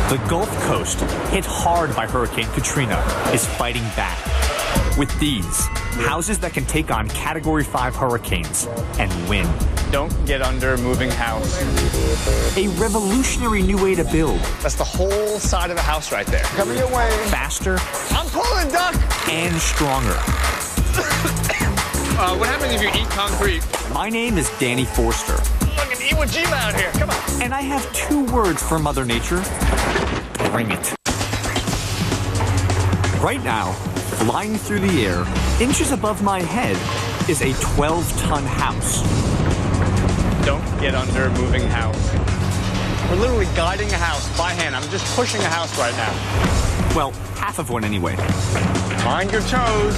The Gulf Coast, hit hard by Hurricane Katrina, is fighting back. With these, houses that can take on Category 5 hurricanes and win. Don't get under a moving house. A revolutionary new way to build. That's the whole side of the house right there. Coming your way. Faster. I'm pulling, Duck! And stronger. What happens if you eat concrete? My name is Danny Forster. Fucking Iwo Jima out here, come on. And I have 2 words for Mother Nature. Bring it. Right now, flying through the air, inches above my head, is a 12-ton house. Don't get under a moving house. We're literally guiding a house by hand. I'm just pushing a house right now. Well, half of one anyway. Mind your toes.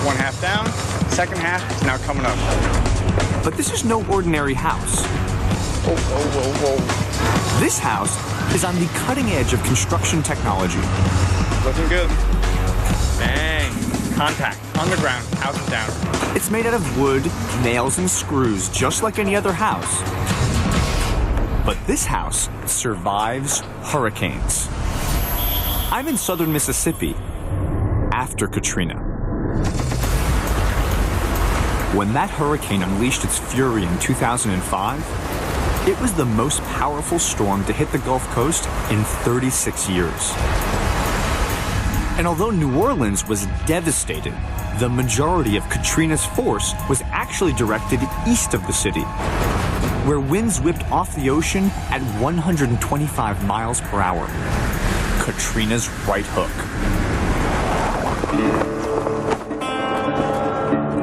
One half down, second half is now coming up. But this is no ordinary house. Whoa, whoa, whoa, whoa. This house is on the cutting edge of construction technology. Looking good. Bang. Contact. On the ground. House is down. It's made out of wood, nails, and screws, just like any other house. But this house survives hurricanes. I'm in southern Mississippi after Katrina. When that hurricane unleashed its fury in 2005, it was the most powerful storm to hit the Gulf Coast in 36 years. And although New Orleans was devastated, the majority of Katrina's force was actually directed east of the city, where winds whipped off the ocean at 125 miles per hour. Katrina's right hook.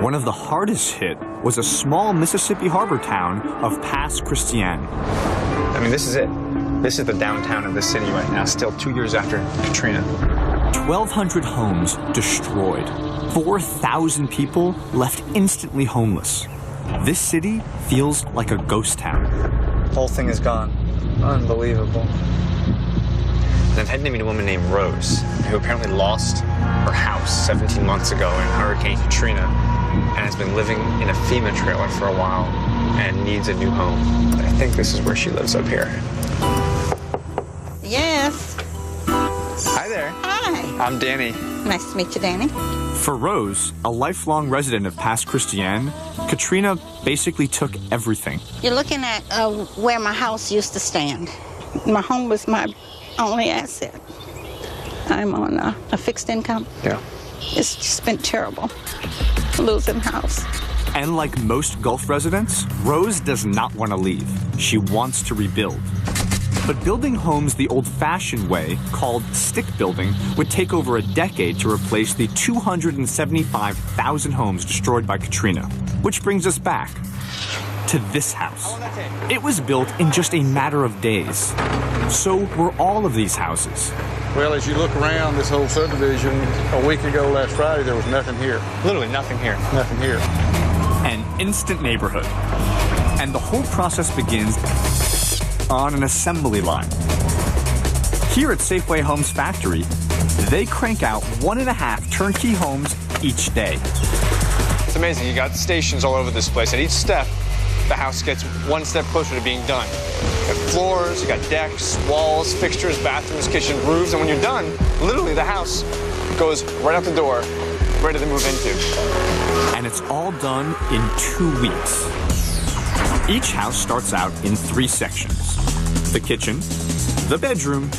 One of the hardest hit was a small Mississippi harbor town of Pass Christian. I mean, this is it. This is the downtown of the city right now, still 2 years after Katrina. 1,200 homes destroyed. 4,000 people left instantly homeless. This city feels like a ghost town. The whole thing is gone. Unbelievable. And I've had to meet a woman named Rose, who apparently lost her house 17 months ago in Hurricane Katrina and has been living in a FEMA trailer for a while and needs a new home. I think this is where she lives up here. Yes. Hi there. Hi. I'm Danny. Nice to meet you, Danny. For Rose, a lifelong resident of Pass Christian, Katrina basically took everything. You're looking at where my house used to stand. My home was my only asset. I'm on a fixed income. Yeah. It's just been terrible, losing house. And like most Gulf residents, Rose does not want to leave. She wants to rebuild. But building homes the old-fashioned way, called stick building, would take over a decade to replace the 275,000 homes destroyed by Katrina. Which brings us back to this house. It was built in just a matter of days. So were all of these houses. Well, as you look around this whole subdivision, a week ago last Friday, there was nothing here. Literally nothing here. Nothing here. An instant neighborhood. And the whole process begins on an assembly line. Here at Safeway Homes factory, they crank out 1.5 turnkey homes each day. It's amazing. You got stations all over this place. At each step, the house gets one step closer to being done. You got floors, you got decks, walls, fixtures, bathrooms, kitchen, roofs, and when you're done, literally the house goes right out the door, ready to move into. And it's all done in 2 weeks. Each house starts out in 3 sections: the kitchen, the bedroom,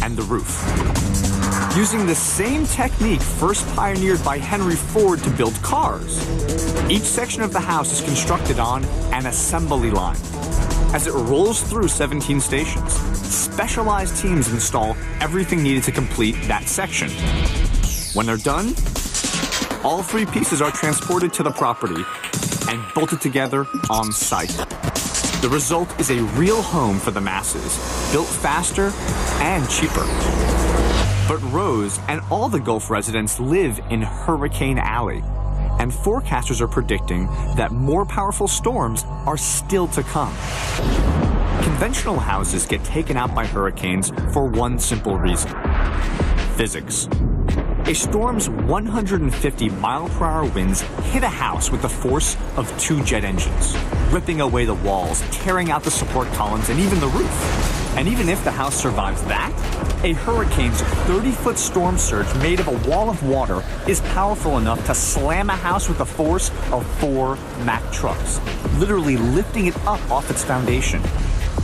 and the roof. Using the same technique first pioneered by Henry Ford to build cars, each section of the house is constructed on an assembly line. As it rolls through 17 stations, specialized teams install everything needed to complete that section. When they're done, all 3 pieces are transported to the property and bolted together on site. The result is a real home for the masses, built faster and cheaper. But Rose and all the Gulf residents live in Hurricane Alley, and forecasters are predicting that more powerful storms are still to come. Conventional houses get taken out by hurricanes for one simple reason: physics. A storm's 150-mile-per-hour winds hit a house with the force of 2 jet engines, ripping away the walls, tearing out the support columns, and even the roof. And even if the house survives that, a hurricane's 30-foot storm surge made of a wall of water is powerful enough to slam a house with the force of 4 Mack trucks, literally lifting it up off its foundation.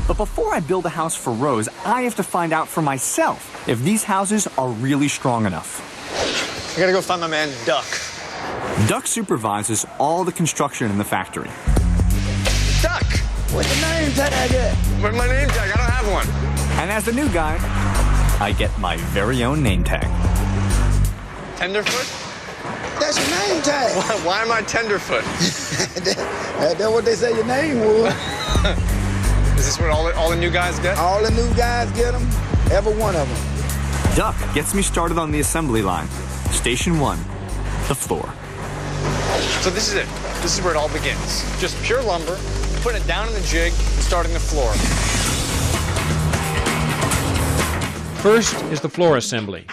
But before I build a house for Rose, I have to find out for myself if these houses are really strong enough. I gotta go find my man, Duck. Duck supervises all the construction in the factory. Duck! What's your name tag at? Where's my name tag? I don't have one. And as the new guy, I get my very own name tag. Tenderfoot? That's your name tag. Why am I Tenderfoot? That's what they say your name was. Is this what all the new guys get? All the new guys get them, every one of them. Duck gets me started on the assembly line. Station 1, the floor. So this is it. This is where it all begins. Just pure lumber, putting it down in the jig, and starting the floor. First is the floor assembly.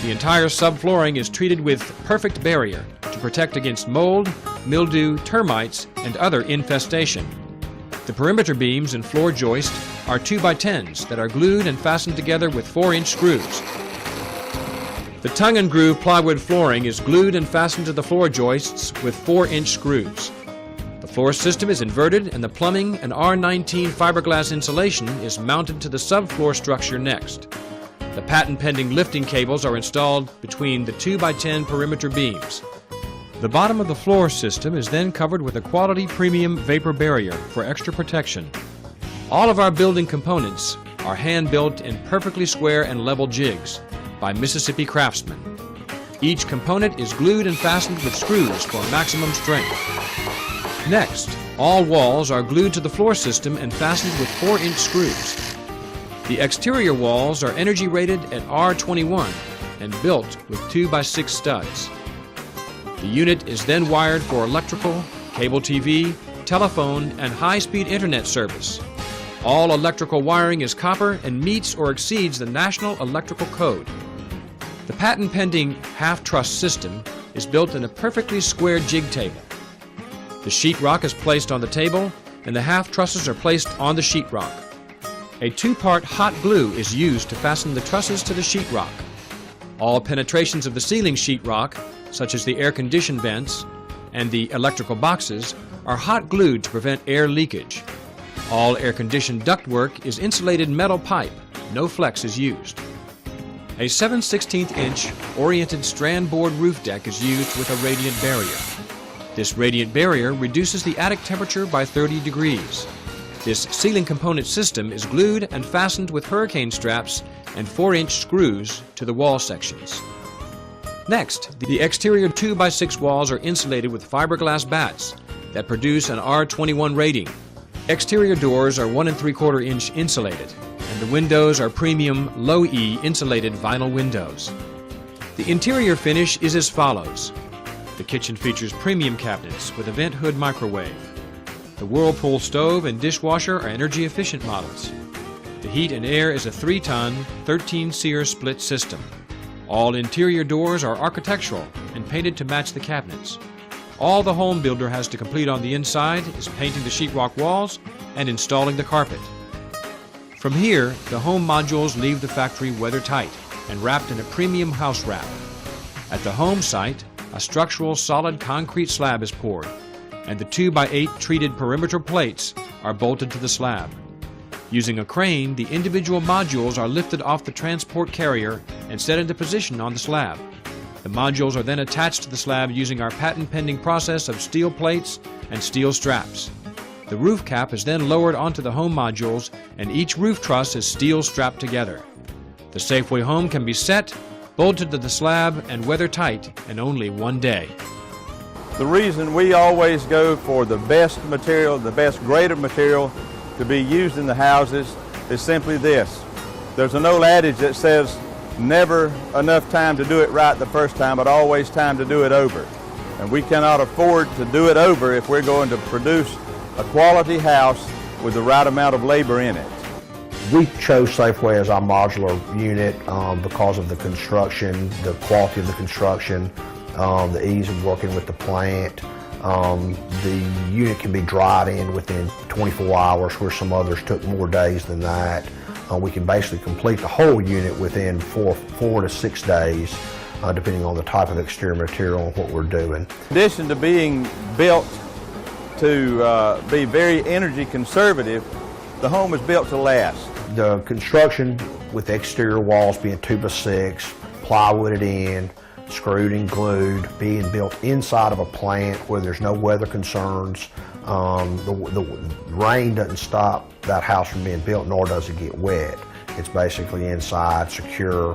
The entire subflooring is treated with perfect barrier to protect against mold, mildew, termites, and other infestation. The perimeter beams and floor joist are 2x10s that are glued and fastened together with 4-inch screws. The tongue and groove plywood flooring is glued and fastened to the floor joists with 4-inch screws. The floor system is inverted and the plumbing and R19 fiberglass insulation is mounted to the subfloor structure next. The patent-pending lifting cables are installed between the 2x10 perimeter beams. The bottom of the floor system is then covered with a quality premium vapor barrier for extra protection. All of our building components are hand-built in perfectly square and level jigs by Mississippi craftsmen. Each component is glued and fastened with screws for maximum strength. Next, all walls are glued to the floor system and fastened with 4-inch screws. The exterior walls are energy rated at R21 and built with 2x6 studs. The unit is then wired for electrical, cable TV, telephone, and high-speed internet service. All electrical wiring is copper and meets or exceeds the National Electrical Code. The patent-pending half-truss system is built in a perfectly square jig table. The sheetrock is placed on the table, and the half-trusses are placed on the sheetrock. A 2-part hot glue is used to fasten the trusses to the sheetrock. All penetrations of the ceiling sheetrock, such as the air-conditioned vents and the electrical boxes, are hot glued to prevent air leakage. All air-conditioned ductwork is insulated metal pipe. No flex is used. A 7/16-inch oriented strand board roof deck is used with a radiant barrier. This radiant barrier reduces the attic temperature by 30 degrees. This ceiling component system is glued and fastened with hurricane straps and 4-inch screws to the wall sections. Next, the exterior 2x6 walls are insulated with fiberglass bats that produce an R21 rating. Exterior doors are 1 3/4-inch insulated, and the windows are premium low-E insulated vinyl windows. The interior finish is as follows. The kitchen features premium cabinets with a vent hood microwave. The Whirlpool stove and dishwasher are energy-efficient models. The heat and air is a 3-ton, 13-seer split system. All interior doors are architectural and painted to match the cabinets. All the home builder has to complete on the inside is painting the sheetrock walls and installing the carpet. From here, the home modules leave the factory weather-tight and wrapped in a premium house wrap. At the home site, a structural solid concrete slab is poured, and the 2x8 treated perimeter plates are bolted to the slab. Using a crane, the individual modules are lifted off the transport carrier and set into position on the slab. The modules are then attached to the slab using our patent-pending process of steel plates and steel straps. The roof cap is then lowered onto the home modules, and each roof truss is steel strapped together. The Safeway home can be set, bolted to the slab, and weather-tight in only 1 day. The reason we always go for the best material, the best grade of material to be used in the houses is simply this. There's an old adage that says, never enough time to do it right the first time, but always time to do it over. And we cannot afford to do it over if we're going to produce a quality house with the right amount of labor in it. We chose Safeway as our modular unit because of the construction, the quality of the construction, the ease of working with the plant. The unit can be dried in within 24 hours where some others took more days than that. We can basically complete the whole unit within 4 to 6 days, depending on the type of exterior material and what we're doing. In addition to being built to be very energy conservative, the home is built to last. The construction with the exterior walls being 2x6, plywooded in, screwed and glued, being built inside of a plant where there's no weather concerns. The rain doesn't stop that house from being built, nor does it get wet. It's basically inside, secure,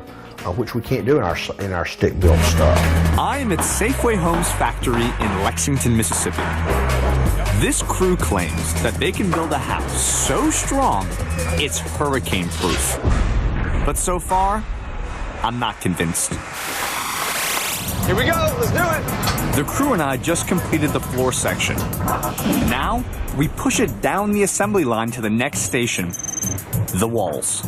which we can't do in our stick-built stuff. I am at Safeway Homes factory in Lexington, Mississippi. This crew claims that they can build a house so strong it's hurricane-proof. But so far, I'm not convinced. Here we go, let's do it. The crew and I just completed the floor section. Now, we push it down the assembly line to the next station, the walls.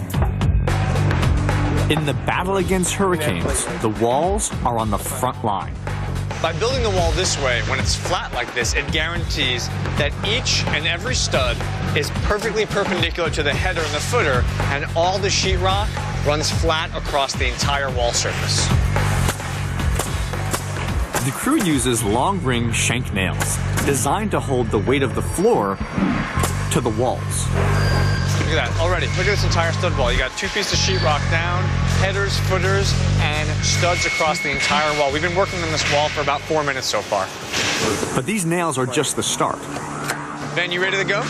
In the battle against hurricanes, the walls are on the front line. By building the wall this way, when it's flat like this, it guarantees that each and every stud is perfectly perpendicular to the header and the footer, and all the sheetrock runs flat across the entire wall surface. The crew uses long ring shank nails, designed to hold the weight of the floor to the walls. Look at that, already. Look at this entire stud wall. You got 2 pieces of sheetrock down, headers, footers, and studs across the entire wall. We've been working on this wall for about 4 minutes so far. But these nails are just the start. Ben, you ready to go?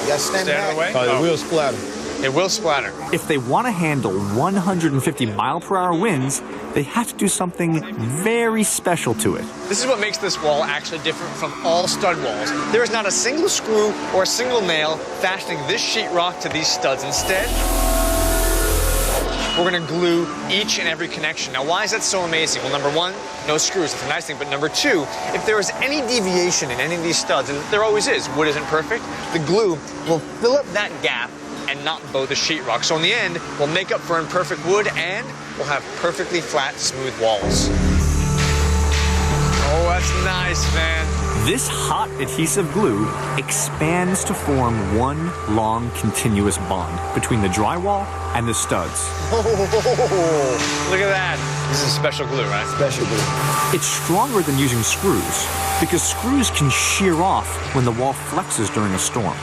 Yes, stand out of the way. It will splatter. It will splatter. If they want to handle 150 mile-per-hour winds, they have to do something very special to it. This is what makes this wall actually different from all stud walls. There is not a single screw or a single nail fashioning this sheetrock to these studs. Instead, we're going to glue each and every connection. Now, why is that so amazing? Well, number one, no screws. It's a nice thing. But number two, if there is any deviation in any of these studs, and there always is, wood isn't perfect, the glue will fill up that gap and not bow the sheetrock. So in the end, we'll make up for imperfect wood and we'll have perfectly flat, smooth walls. Oh, that's nice, man. This hot adhesive glue expands to form one long continuous bond between the drywall and the studs. Oh, look at that. This is special glue, right? Special glue. It's stronger than using screws because screws can shear off when the wall flexes during a storm.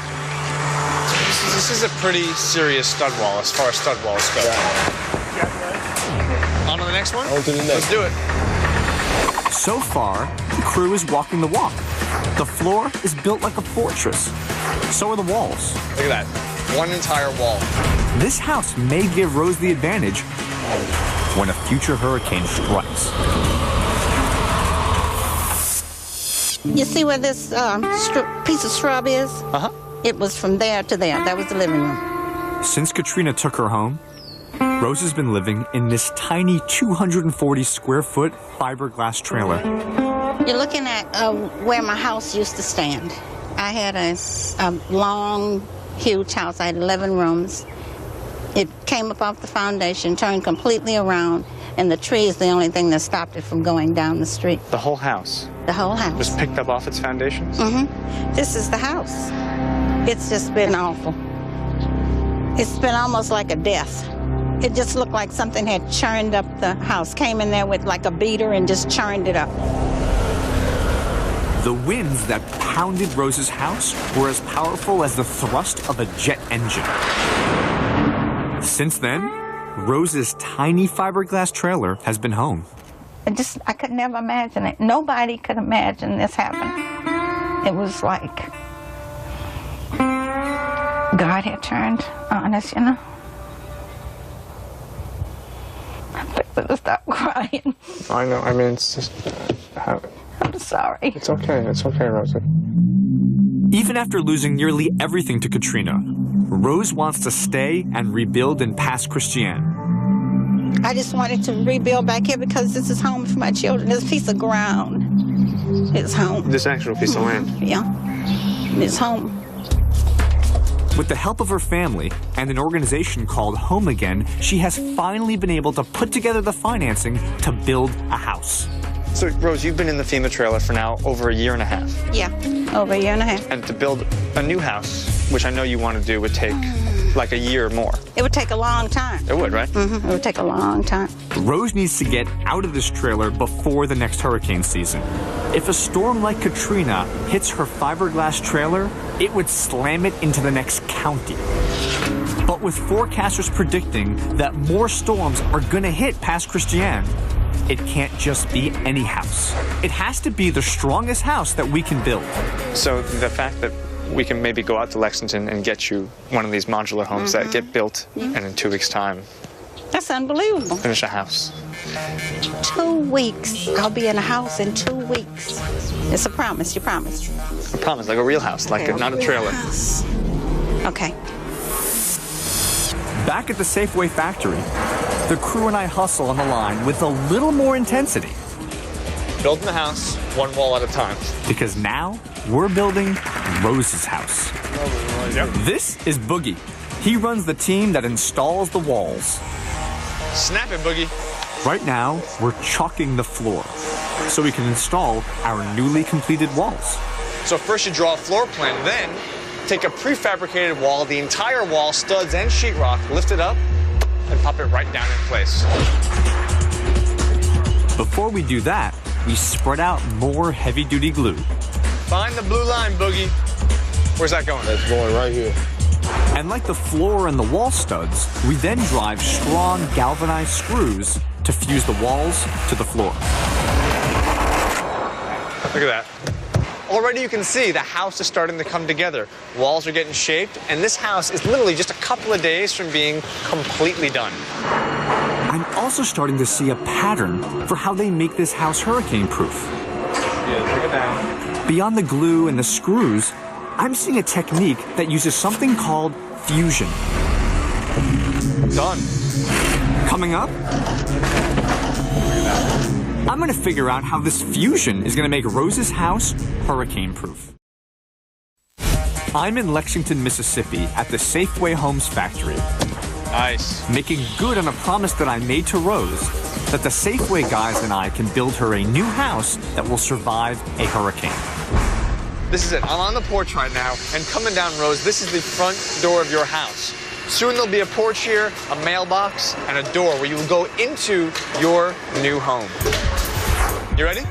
This is a pretty serious stud wall as far as stud walls go. On to the next one? On to the next. Let's do it. So far, the crew is walking the walk. The floor is built like a fortress. So are the walls. Look at that. One entire wall. This house may give Rose the advantage when a future hurricane strikes. You see where this piece of shrub is? Uh-huh. It was from there to there. That was the living room. Since Katrina took her home, Rose has been living in this tiny 240 square foot fiberglass trailer. You're looking at where my house used to stand. I had a long, huge house. I had 11 rooms. It came up off the foundation, turned completely around, and the tree is the only thing that stopped it from going down the street. The whole house The whole house. was picked up off its foundations? Mm-hmm. This is the house. It's just been awful. It's been almost like a death. It just looked like something had churned up the house, came in there with like a beater and just churned it up. The winds that pounded Rose's house were as powerful as the thrust of a jet engine. Since then, Rose's tiny fiberglass trailer has been home. I could never imagine it. Nobody could imagine this happening. It was like God had turned on us, you know. I'm to stop crying. I know. I mean, it's just... I'm sorry. It's okay. It's okay, Rosie. Even after losing nearly everything to Katrina, Rose wants to stay and rebuild in Pass Christian. I just wanted to rebuild back here because this is home for my children. This piece of ground is home. This actual piece of land. Yeah, it's home. With the help of her family and an organization called Home Again, she has finally been able to put together the financing to build a house. So, Rose, you've been in the FEMA trailer for now over 1.5 years. Yeah, over 1.5 years. And to build a new house, which I know you want to do, would take like a year or more. It would take a long time. It would, right? It would take a long time. Rose needs to get out of this trailer before the next hurricane season. If a storm like Katrina hits her fiberglass trailer, it would slam it into the next county. But with forecasters predicting that more storms are gonna hit past Christian, it can't just be any house. It has to be the strongest house that we can build. So the fact that we can maybe go out to Lexington and get you one of these modular homes that get built and in 2 weeks' time That's unbelievable. finish a house. 2 weeks. I'll be in a house in 2 weeks. It's a promise. You promise. I promise, like a real house, like not a trailer. Okay. Back at the Safeway factory, the crew and I hustle on the line with a little more intensity. Building the house, one wall at a time. Because now we're building Rose's house. This is Boogie. He runs the team that installs the walls. Snap it, Boogie. Right now, we're chalking the floor so we can install our newly completed walls. So first you draw a floor plan, then take a prefabricated wall, the entire wall, studs and sheetrock, lift it up, and pop it right down in place. Before we do that, we spread out more heavy-duty glue. Find the blue line, Boogie. Where's that going? That's going right here. And like the floor and the wall studs, we then drive strong galvanized screws to fuse the walls to the floor. Look at that. Already you can see the house is starting to come together. Walls are getting shaped, and this house is literally just a couple of days from being completely done. I'm also starting to see a pattern for how they make this house hurricane-proof. Yeah, take it down. Beyond the glue and the screws, I'm seeing a technique that uses something called fusion. Done. Coming up, I'm going to figure out how this fusion is going to make Rose's house hurricane-proof. I'm in Lexington, Mississippi at the Safeway Homes factory, Nice. making good on a promise that I made to Rose that the Safeway guys and I can build her a new house that will survive a hurricane. This is it. I'm on the porch right now, and coming down, Rose, this is the front door of your house. Soon there'll be a porch here, a mailbox, and a door where you will go into your new home. You ready?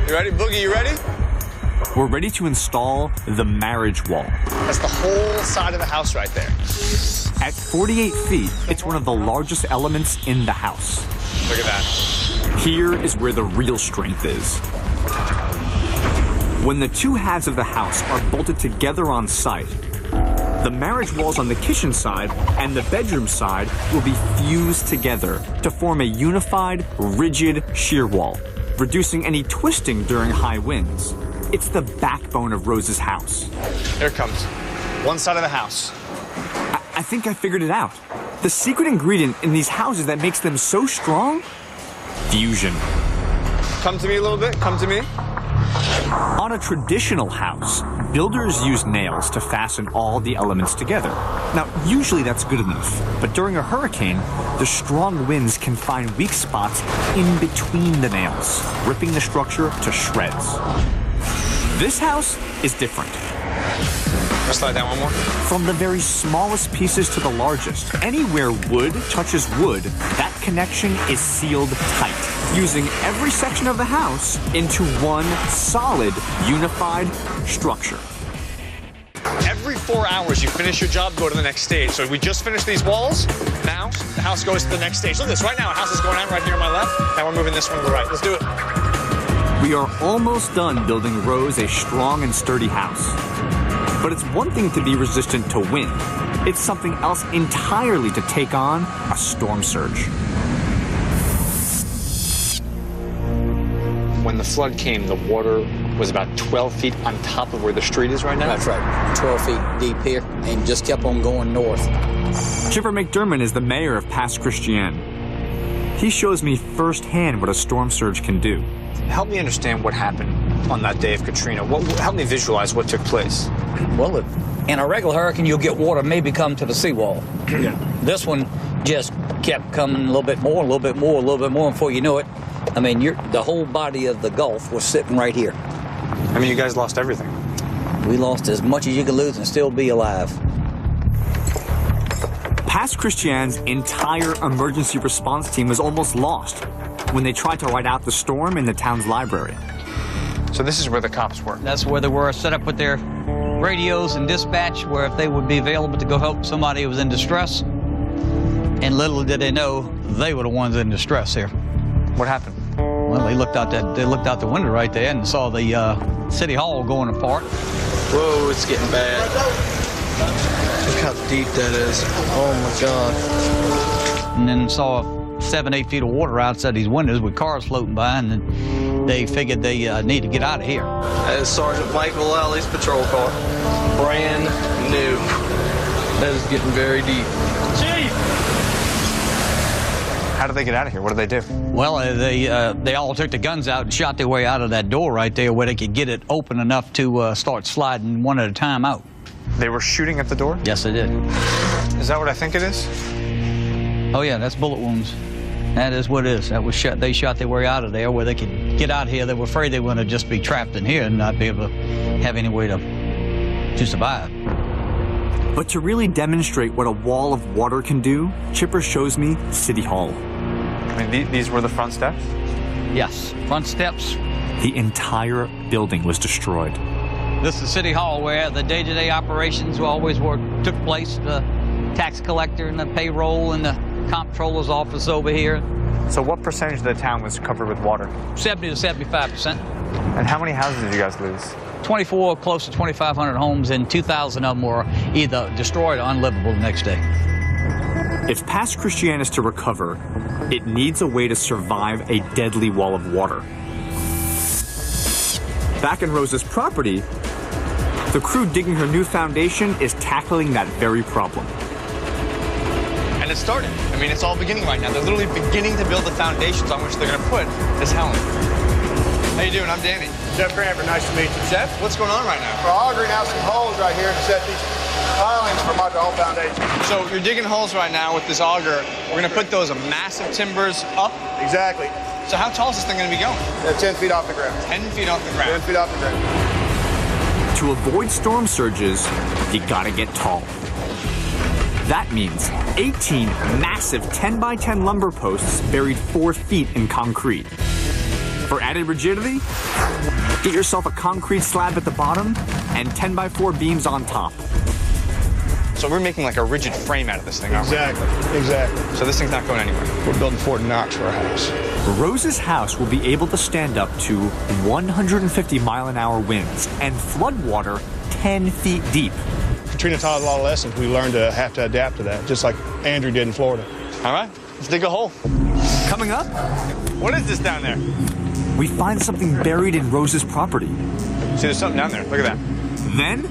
You ready? Boogie, you ready? We're ready to install the marriage wall. That's the whole side of the house right there. At 48 feet, it's one of the largest elements in the house. Look at that. Here is where the real strength is. When the two halves of the house are bolted together on site, the marriage walls on the kitchen side and the bedroom side will be fused together to form a unified, rigid shear wall, reducing any twisting during high winds. It's the backbone of Rose's house. Here it comes. One side of the house. I think I figured it out. The secret ingredient in these houses that makes them so strong? Fusion. Come to me a little bit. Come to me. On a traditional house, builders use nails to fasten all the elements together. Now, usually that's good enough, but during a hurricane, the strong winds can find weak spots in between the nails, ripping the structure to shreds. This house is different. Let's slide down one more. From the very smallest pieces to the largest, anywhere wood touches wood, that connection is sealed tight, using every section of the house into one solid, unified structure. Every 4 hours you finish your job, go to the next stage. So we just finished these walls. Now the house goes to the next stage. Look at this. Right now, a house is going out right here on my left. Now we're moving this one to the right. Let's do it. We are almost done building Rose a strong and sturdy house. But it's one thing to be resistant to wind. It's something else entirely to take on a storm surge. When the flood came, the water was about 12 feet on top of where the street is right now. That's right, 12 feet deep here, and just kept on going north. Chipper McDermott is the mayor of Pass Christian. He shows me firsthand what a storm surge can do. Help me understand what happened on that day of Katrina. Help me visualize what took place. Well, in a regular hurricane, you'll get water maybe come to the seawall. Yeah. This one just kept coming a little bit more, a little bit more, a little bit more, and before you know it, I mean, the whole body of the Gulf was sitting right here. I mean, you guys lost everything. We lost as much as you could lose and still be alive. Pass Christian's entire emergency response team was almost lost when they tried to ride out the storm in the town's library. So this is where the cops were. That's where they were set up with their radios and dispatch, where if they would be available to go help somebody who was in distress. And little did they know they were the ones in distress here. What happened? Well, they looked out the window right there and saw the city hall going apart. Whoa, it's getting bad. Look how deep that is. Oh my God. And then saw 7-8 feet of water outside these windows with cars floating by, and then they figured they need to get out of here. That is Sergeant Michael Alley's patrol car. Brand new. That is getting very deep. Chief! How did they get out of here? What did they do? Well, they all took the guns out and shot their way out of that door right there where they could get it open enough to start sliding one at a time out. They were shooting at the door? Yes, they did. Is that what I think it is? Oh, yeah, that's bullet wounds. That is what it is. That was shot. They shot their way out of there where they could get out here. They were afraid they were going to just be trapped in here and not be able to have any way to survive. But to really demonstrate what a wall of water can do, Chipper shows me City Hall. I mean, these were the front steps? Yes, front steps. The entire building was destroyed. This is City Hall, where the day-to-day operations took place. The tax collector and the payroll and the comptroller's office over here. So what percentage of the town was covered with water? 70 to 75%. And how many houses did you guys lose? 24, close to 2,500 homes, and 2,000 of them were either destroyed or unlivable the next day. If Pass Christian is to recover, it needs a way to survive a deadly wall of water. Back in Rose's property, the crew digging her new foundation is tackling that very problem. And it started. I mean, it's all beginning right now. They're literally beginning to build the foundations on which they're going to put this helm. How you doing? I'm Danny. Jeff Cranford, nice to meet you. Jeff, what's going on right now? We're augering out some holes right here to set these pilings for my whole foundation. So you're digging holes right now with this auger. We're going to put those massive timbers up. Exactly. So how tall is this thing going to be going? 10 feet off the ground. 10 feet off the ground. 10 feet off the ground. To avoid storm surges, you gotta get tall. That means 18 massive 10x10 lumber posts buried 4 feet in concrete. For added rigidity, get yourself a concrete slab at the bottom and 10x4 beams on top. So we're making like a rigid frame out of this thing, aren't we? Exactly. So this thing's not going anywhere. We're building Fort Knox for our house. Rose's house will be able to stand up to 150-mile-an-hour winds and flood water 10 feet deep. Katrina taught us a lot of lessons. We learned to have to adapt to that, just like Andrew did in Florida. All right, let's dig a hole. Coming up, What is this down there? we find something buried in Rose's property. See, there's something down there. Look at that. Then,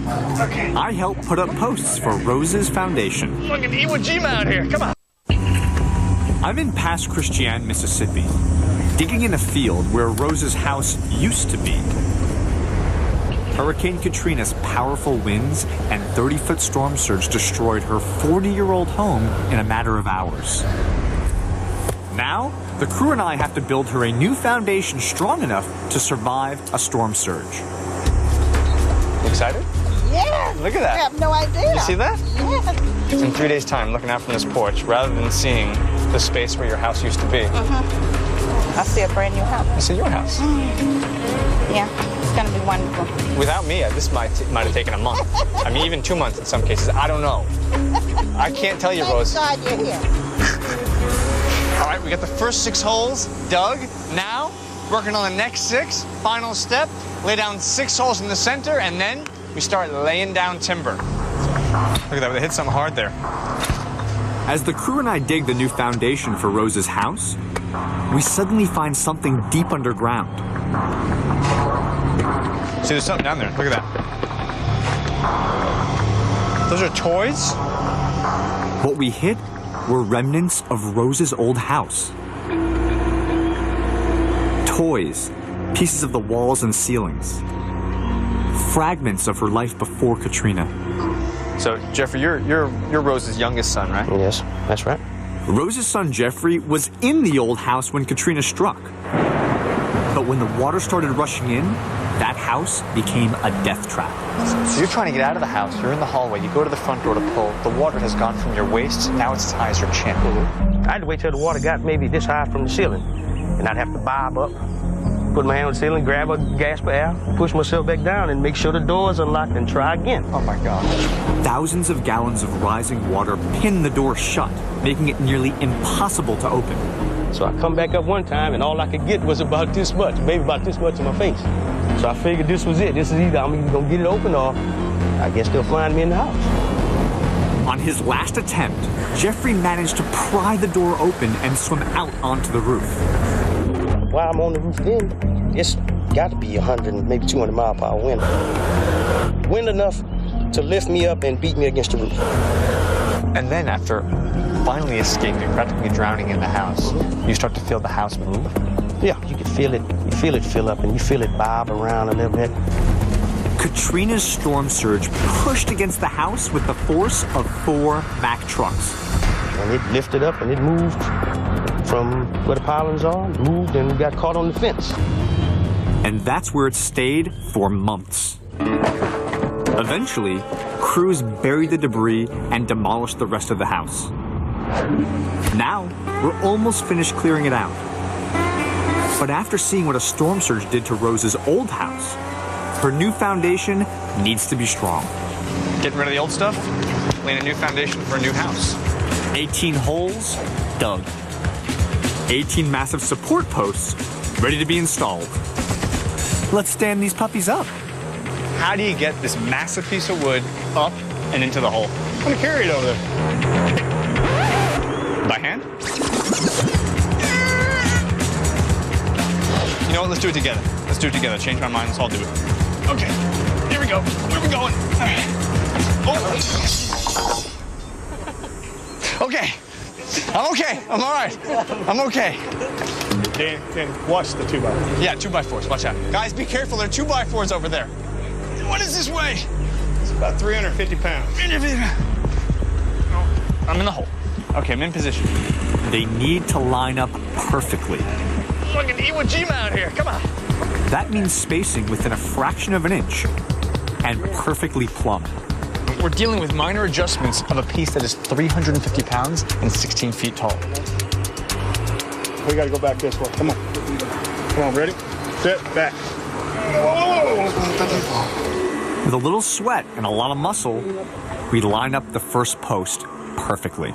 I help put up posts for Rose's foundation. Fucking Iwo Jima out here. Come on. I'm in Pass Christian, Mississippi, digging in a field where Rose's house used to be. Hurricane Katrina's powerful winds and 30-foot storm surge destroyed her 40-year-old home in a matter of hours. Now, the crew and I have to build her a new foundation strong enough to survive a storm surge. Excited? Yeah. Look at that. I have no idea. You see that? Yeah. In 3 days' time, looking out from this porch, rather than seeing the space where your house used to be, I see a brand new house. I see your house. Yeah, it's gonna be wonderful. Without me, this might have taken a month. I mean, even 2 months in some cases. I don't know. I can't tell you, Rose. Thank God you're here. All right, we got the first 6 holes dug. Now, working on the next 6. Final step, lay down 6 holes in the center, and then we start laying down timber. Look at that, they hit something hard there. As the crew and I dig the new foundation for Rose's house, we suddenly find something deep underground. See, there's something down there. Look at that. Those are toys? What we hit were remnants of Rose's old house. Toys, pieces of the walls and ceilings. Fragments of her life before Katrina. So, Jeffrey, you're Rose's youngest son, right? Yes, that's right. Rose's son Jeffrey was in the old house when Katrina struck. But when the water started rushing in, that house became a death trap. So you're trying to get out of the house, you're in the hallway, you go to the front door to pull, the water has gone from your waist, now it's as high as your chin. I had to wait till the water got maybe this high from the ceiling, and I'd have to bob up, put my hand on the ceiling, grab a gasp of air, push myself back down, and make sure the doors are locked and try again. Oh my gosh. Thousands of gallons of rising water pinned the door shut, making it nearly impossible to open. So I come back up one time, and all I could get was about this much, maybe about this much in my face. So I figured this was it. This is either I'm either gonna get it open or I guess they'll find me in the house. On his last attempt, Jeffrey managed to pry the door open and swim out onto the roof. While I'm on the roof then, it's got to be 100, maybe 200 mile per hour wind. Wind enough to lift me up and beat me against the roof. And then after finally escaping, practically drowning in the house, you start to feel the house move? Yeah, you can feel it. You feel it fill up and you feel it bob around a little bit. Katrina's storm surge pushed against the house with the force of 4 Mack trucks. And it lifted up and it moved from where the pilings are, moved and got caught on the fence. And that's where it stayed for months. Eventually, crews buried the debris and demolished the rest of the house. Now, we're almost finished clearing it out. But after seeing what a storm surge did to Rose's old house, her new foundation needs to be strong. Getting rid of the old stuff, laying a new foundation for a new house. 18 holes dug. 18 massive support posts ready to be installed. Let's stand these puppies up. How do you get this massive piece of wood up and into the hole? I'm gonna carry it over there. By hand? You know what, let's do it together. Let's do it together. Change my mind, let's all do it. Okay, here we go. Where are we going? Oh. Okay, I'm okay, I'm all right. I'm okay. Dan, watch the 2x4. Yeah, 2x4s, watch out. Guys, be careful, there are 2x4s over there. What is this weigh? It's about 350 pounds. I'm in the hole. Okay, I'm in position. They need to line up perfectly. Fucking Iwo Jima out here, come on. That means spacing within a fraction of an inch and perfectly plumb. We're dealing with minor adjustments of a piece that is 350 pounds and 16 feet tall. We gotta go back this way. Come on. Come on, ready? Set, back. Whoa! With a little sweat and a lot of muscle, we line up the first post perfectly.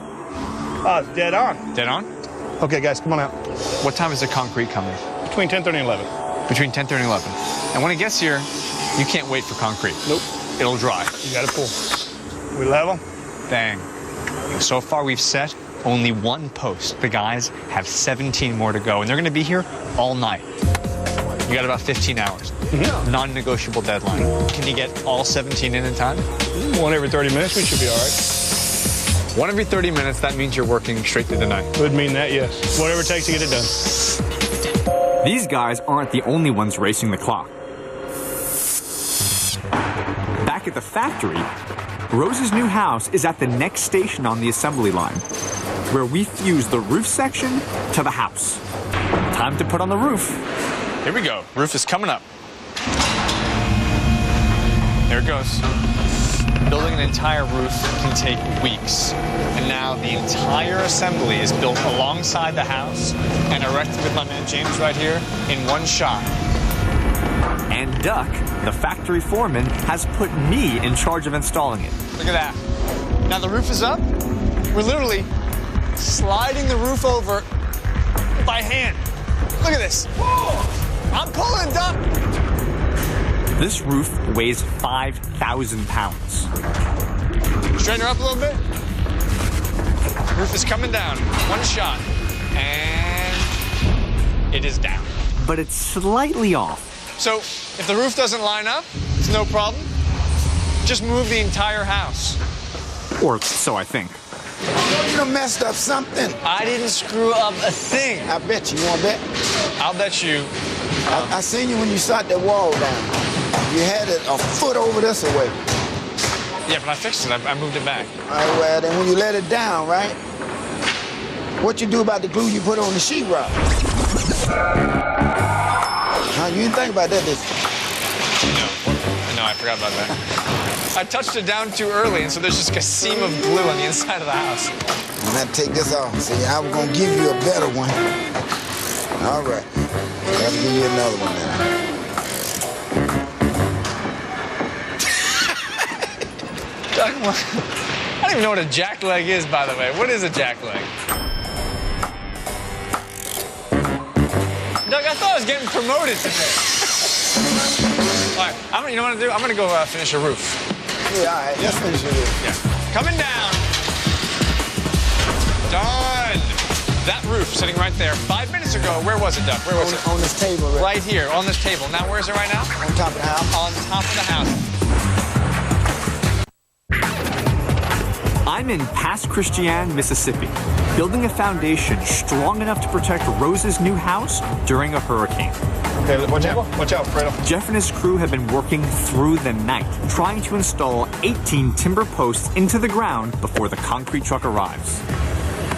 Oh, it's dead on. Dead on? Okay, guys, come on out. What time is the concrete coming? Between 10:30 and 11. Between 10:30 and 11. And when it gets here, you can't wait for concrete. Nope. It'll dry. You gotta pull. We level. Bang. So far we've set only 1 post. The guys have 17 more to go, and they're gonna be here all night. You got about 15 hours. Non-negotiable deadline. Can you get all 17 in time? One every 30 minutes, we should be all right. 1 every 30 minutes, that means you're working straight through the night. Would mean that, yes. Whatever it takes to get it done. These guys aren't the only ones racing the clock. Back at the factory, Rose's new house is at the next station on the assembly line, where we fuse the roof section to the house. Time to put on the roof. Here we go. Roof is coming up. There it goes. Building an entire roof can take weeks. And now the entire assembly is built alongside the house and erected with my man James right here in one shot. And Duck, the factory foreman, has put me in charge of installing it. Look at that. Now the roof is up. We're literally sliding the roof over by hand. Look at this. I'm pulling, Duck. This roof weighs 5,000 pounds. Straighten her up a little bit. Roof is coming down. One shot. And it is down. But it's slightly off. So if the roof doesn't line up, it's no problem. Just move the entire house. Or so I think. You done messed up something. I didn't screw up a thing. I bet you. You want to bet? I'll bet you. I seen you when you shot that wall down. You had it a foot over this away. Yeah, but I fixed it. I moved it back. All right, well, then when you let it down, right? What you do about the glue you put on the sheetrock? Huh, you didn't think about that, did you? I forgot about that. I touched it down too early, and so there's just a seam of glue on the inside of the house. I'm gonna take this off. See, I was gonna give you a better one. All right. I gotta give you another one now. Doug, I don't even know what a jackleg is, by the way. What is a jackleg? Doug, I thought I was getting promoted today. All right, you know what I'm gonna do? I'm gonna go finish a roof. Yeah, all right, let's finish the roof. Yeah. Coming down. Done. That roof sitting right there 5 minutes ago. Where was it, Doug? Where was it? On this table. Right here, on this table. Now, where is it right now? On top of the house. On top of the house. I'm in Pass Christian, Mississippi, building a foundation strong enough to protect Rose's new house during a hurricane. Okay, watch out, Fredo. Jeff and his crew have been working through the night, trying to install 18 timber posts into the ground before the concrete truck arrives.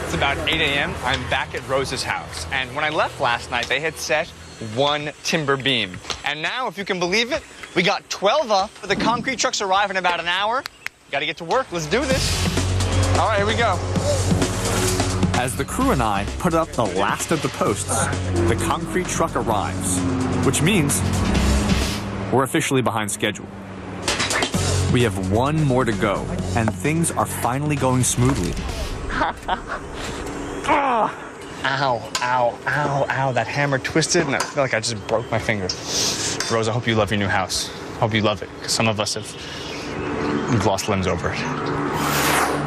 It's about 8 a.m. I'm back at Rose's house. And when I left last night, they had set one timber beam. And now, if you can believe it, we got 12 up. The concrete trucks arrive in about an hour. Got to get to work. Let's do this. All right, here we go. As the crew and I put up the last of the posts, the concrete truck arrives, which means we're officially behind schedule. We have one more to go, and things are finally going smoothly. Ow, ow, ow, ow. That hammer twisted, and I feel like I just broke my finger. Rose, I hope you love your new house. I hope you love it, because some of us we've lost limbs over it.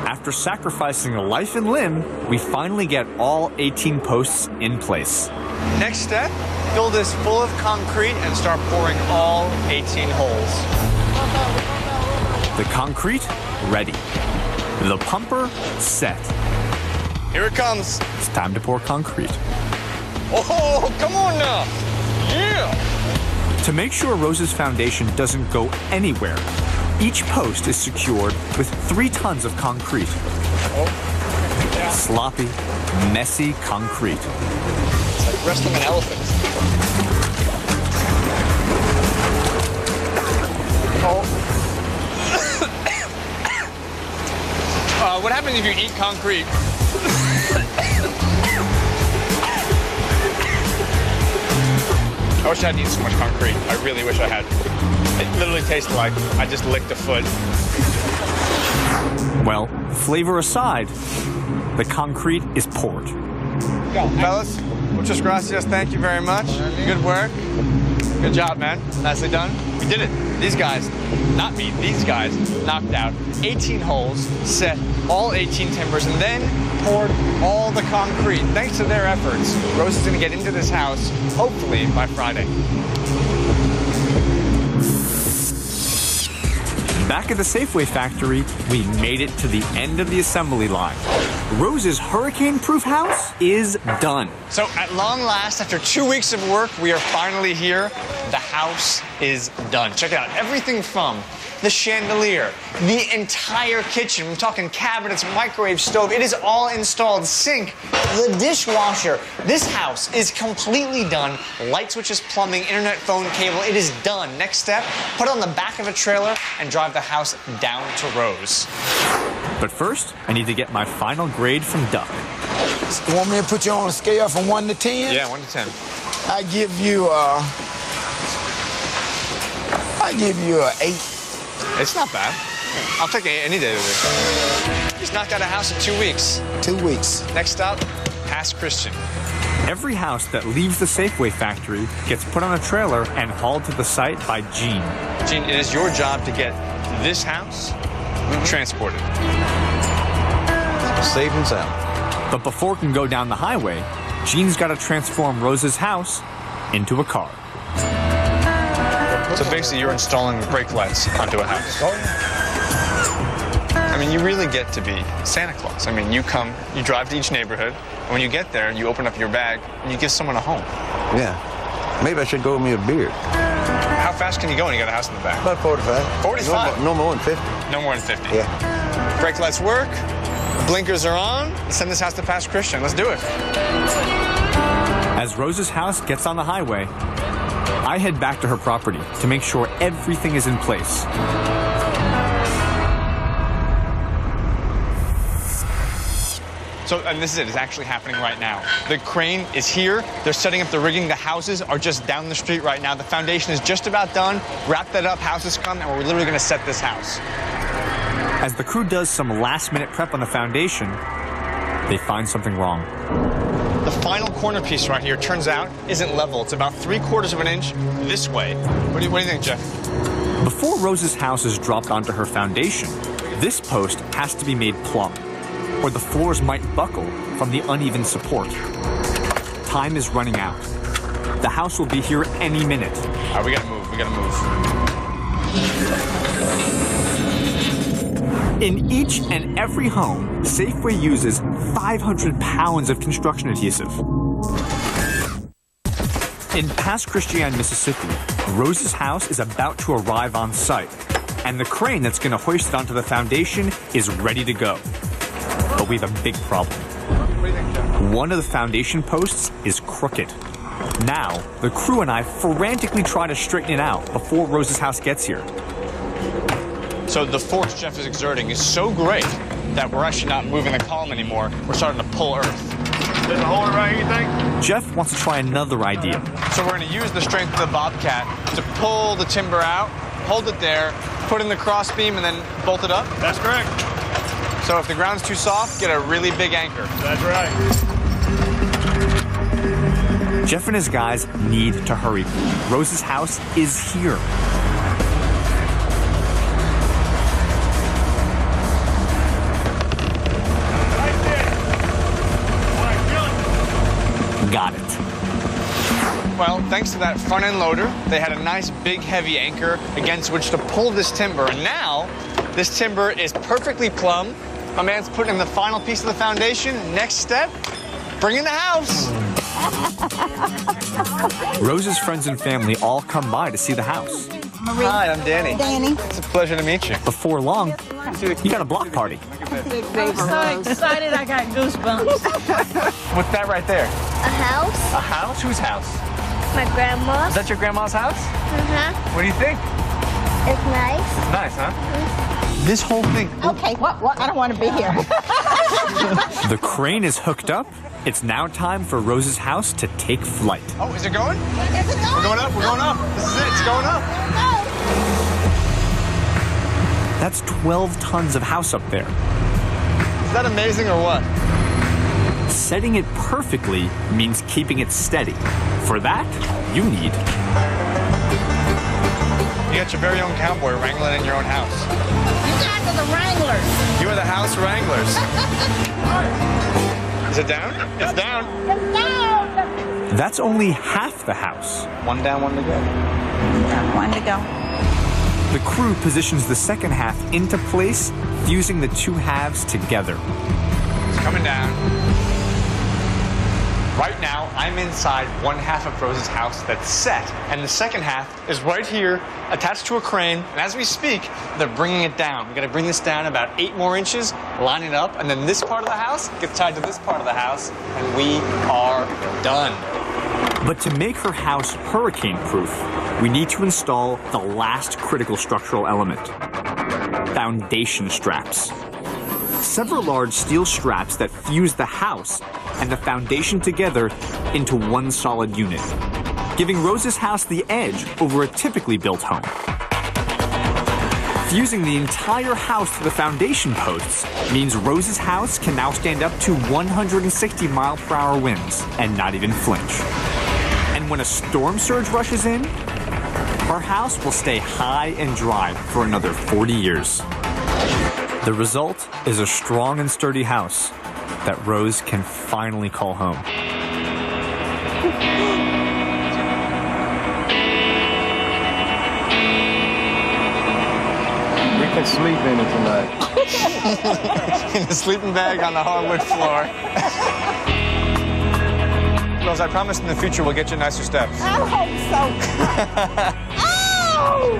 After sacrificing a life and limb, we finally get all 18 posts in place. Next step, fill this full of concrete and start pouring all 18 holes. The concrete, ready. The pumper, set. Here it comes. It's time to pour concrete. Oh, come on now. Yeah. To make sure Rose's foundation doesn't go anywhere, each post is secured with 3 tons of concrete. Sloppy, messy concrete. It's like wrestling an elephant. What happens if you eat concrete? I wish I hadn't eaten so much concrete. I really wish I had. It literally tasted like I just licked a foot. Well, flavor aside, the concrete is poured. Go, fellas. Muchas gracias. Thank you very much. Good work. Good job, man. Nicely done. We did it. These guys, not me, these guys knocked out 18 holes, set all 18 timbers, and then poured all the concrete. Thanks to their efforts, Rose is going to get into this house, hopefully, by Friday. Back at the Safeway factory, we made it to the end of the assembly line. Rose's hurricane-proof house is done. So at long last, after 2 weeks of work, we are finally here. The house is done. Check it out. Everything from the chandelier, the entire kitchen. I'm talking cabinets, microwave, stove. It is all installed. Sink, the dishwasher. This house is completely done. Light switches, plumbing, internet, phone, cable. It is done. Next step, put it on the back of a trailer and drive the house down to Rose. But first, I need to get my final grade from Duck. You want me to put you on a scale from 1 to 10? Yeah, 1 to 10. I give you an 8. It's not bad. I'll take it any day of the week. He's knocked out a house in 2 weeks. 2 weeks. Next stop, Pass Christian. Every house that leaves the Safeway factory gets put on a trailer and hauled to the site by Gene. Gene, it is your job to get this house transported. Safe and sound. But before it can go down the highway, Gene's got to transform Rose's house into a car. So basically, you're installing brake lights onto a house. I mean, you really get to be Santa Claus. I mean, you come, you drive to each neighborhood, and when you get there, you open up your bag, and you give someone a home. Yeah. Maybe I should go with me a beer. How fast can you go when you got a house in the back? About 45. 45? No more than 50. No more than 50. Yeah. Brake lights work. Blinkers are on. Let's send this house to Pass Christian. Let's do it. As Rose's house gets on the highway, I head back to her property to make sure everything is in place. So, and this is it, it's actually happening right now. The crane is here, they're setting up the rigging, the houses are just down the street right now. The foundation is just about done, wrap that up, houses come, and we're literally gonna set this house. As the crew does some last-minute prep on the foundation, they find something wrong. The final corner piece right here, turns out, isn't level. It's about 3/4 of an inch this way. What do you think, Jeff? Before Rose's house is dropped onto her foundation, this post has to be made plumb, or the floors might buckle from the uneven support. Time is running out. The house will be here any minute. All right, we gotta move. In each and every home, Safeway uses 500 pounds of construction adhesive. In Pass Christian, Mississippi, Rose's house is about to arrive on site, and the crane that's going to hoist it onto the foundation is ready to go. But we have a big problem. One of the foundation posts is crooked. Now, the crew and I frantically try to straighten it out before Rose's house gets here. So the force Jeff is exerting is so great that we're actually not moving the column anymore. We're starting to pull earth. There's a hole right here, you think? Jeff wants to try another idea. So we're going to use the strength of the Bobcat to pull the timber out, hold it there, put in the cross beam, and then bolt it up? That's correct. So if the ground's too soft, get a really big anchor. That's right. Jeff and his guys need to hurry. Rose's house is here. Got it. Well, thanks to that front end loader, they had a nice big heavy anchor against which to pull this timber. And now this timber is perfectly plumb. My man's putting in the final piece of the foundation. Next step, bring in the house. Rose's friends and family all come by to see the house. Marie. Hi, I'm Danny. Danny. It's a pleasure to meet you. Before long, you got a block party. I'm so excited, I got goosebumps. What's that right there? A house? A house? Whose house? My grandma's. Is that your grandma's house? Uh-huh. What do you think? It's nice. It's nice, huh? This whole thing. Okay, what? I don't want to be here. The crane is hooked up. It's now time for Rose's house to take flight. Oh, is it going? Is it going? We're going up, we're going up. This is it, it's going up. That's 12 tons of house up there. Is that amazing or what? Setting it perfectly means keeping it steady. For that, you need... You got your very own cowboy wrangling in your own house. You guys are the wranglers. You are the house wranglers. Is it down? It's down. It's down. That's only half the house. One down, one to go. One to go. The crew positions the second half into place, fusing the two halves together. It's coming down. Right now, I'm inside one half of Rose's house that's set, and the second half is right here, attached to a crane, and as we speak, they're bringing it down. We gotta bring this down about 8 more inches, line it up, and then this part of the house gets tied to this part of the house, and we are done. But to make her house hurricane-proof, we need to install the last critical structural element: foundation straps. Several large steel straps that fuse the house and the foundation together into one solid unit, giving Rose's house the edge over a typically built home. Fusing the entire house to the foundation posts means Rose's house can now stand up to 160-mile-per-hour winds and not even flinch. And when a storm surge rushes in, her house will stay high and dry for another 40 years. The result is a strong and sturdy house that Rose can finally call home. We can sleep in it tonight. In the sleeping bag on the hardwood floor. Rose, I promise in the future we'll get you nicer steps. I hope so. Oh!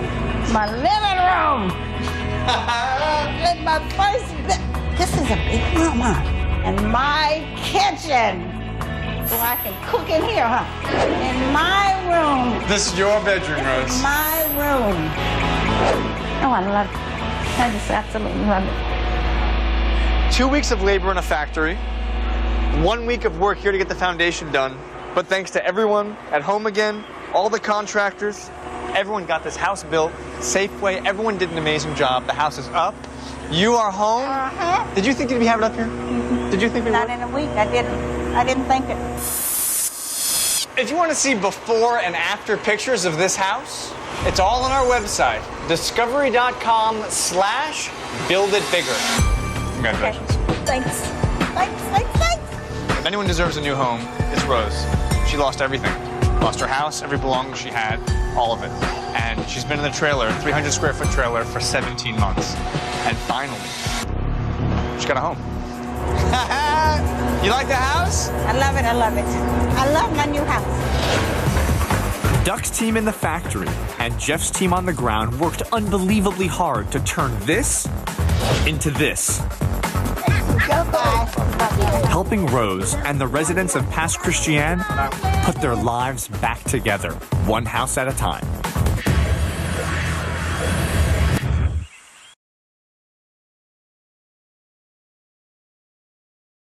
My living room. In my first bed. This is a big mama. And my kitchen. So I can cook in here, huh? In my room. This is your bedroom, Rose. My room. Oh, I love it. I just absolutely love it. 2 weeks of labor in a factory, 1 week of work here to get the foundation done. But thanks to everyone at home again, all the contractors, everyone got this house built. Safeway, everyone did an amazing job. The house is up. You are home. Uh-huh. Did you think you'd be having it up here? Did you think we would? Not in a week. I didn't think it. If you want to see before and after pictures of this house, it's all on our website, discovery.com/builditbigger. Congratulations. Thanks. If anyone deserves a new home, it's Rose. She lost everything. Lost her house, every belonging she had, all of it. And she's been in the trailer, 300 square foot trailer, for 17 months. And finally, she got a home. You like the house? I love it. I love it. I love my new house. Duck's team in the factory and Jeff's team on the ground worked unbelievably hard to turn this into this. Helping Rose and the residents of Pass Christian put their lives back together, one house at a time.